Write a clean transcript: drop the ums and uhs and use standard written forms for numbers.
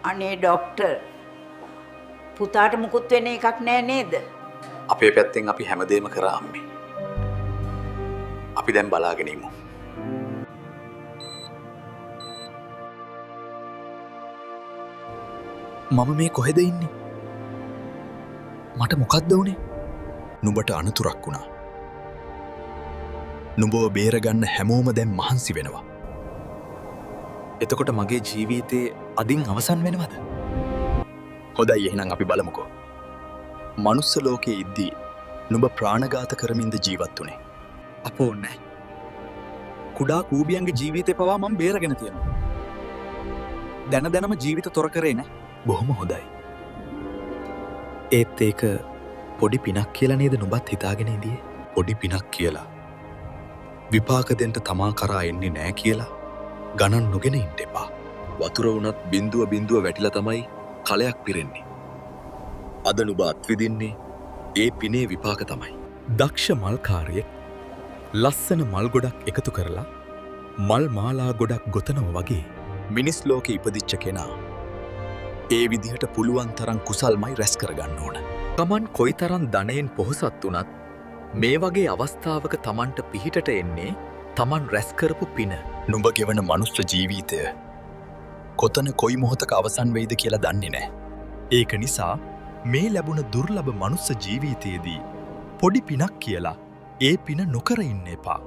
අනේ ડોක්ටර් පුතාට මුකුත් වෙන එකක් නෑ නේද? අපේ පැත්තෙන් අපි හැමදේම කරා අම්මේ. අපි දැන් බලාගෙන ඉමු. මම මේ කොහෙද ඉන්නේ? මට මොකක්ද වුනේ? නුඹට අනතුරක් වුණා. නුඹව බේරගන්න හැමෝම දැන් මහන්සි වෙනවා. එතකොට මගේ ජීවිතේ අදින් අවසන් වෙනවද? හොඳයි එහෙනම් අපි බලමුකෝ. මනුස්ස ලෝකයේ ඉද්දී නුඹ ප්‍රාණඝාත කරමින්ද ජීවත් වුනේ. අපෝ නෑ. කුඩා කූබියන්ගේ ජීවිතේ පවා මම බේරගෙන තියෙනවා. දැනම ජීවිත තොර කරේ නෑ. බොහොම හොඳයි. ඒත් ඒක පොඩි පිනක් කියලා නේද නුඹත් හිතාගෙන ඉඳියේ? පොඩි පිනක් කියලා. විපාක දෙන්න තමා කරා එන්නේ නෑ කියලා ගණන් නොගෙන ඉන්න එපා. වතුර වුණත් බිඳුව වැටිලා තමයි කලයක් පිරෙන්නේ. අද නුඹ අත්විඳින්නේ ඒ පිනේ විපාක තමයි. දක්ෂ මල්කාරයෙක් ලස්සන මල් ගොඩක් එකතු කරලා මල් මාලා ගොඩක් ගොතනව වගේ මිනිස් ලෝකෙ ඉපදිච්ච කෙනා ඒ විදිහට පුළුවන් තරම් කුසල්මයි රැස් කරගන්න ඕන. තමන් කොයිතරම් ධනයෙන් පොහොසත් වුණත් මේ වගේ අවස්ථාවක තමන්ට පිහිටට එන්නේ තමන් රැස් කරපු පින. නුඹ ගෙවන මනුස්ස ජීවිතය කොතන කොයි මොහොතක අවසන් වෙයිද කියලා දන්නේ නැහැ. ඒක නිසා මේ ලැබුණ දුර්ලභ මනුස්ස ජීවිතයේදී පොඩි පිනක් කියලා ඒ පින නොකර ඉන්න එපා.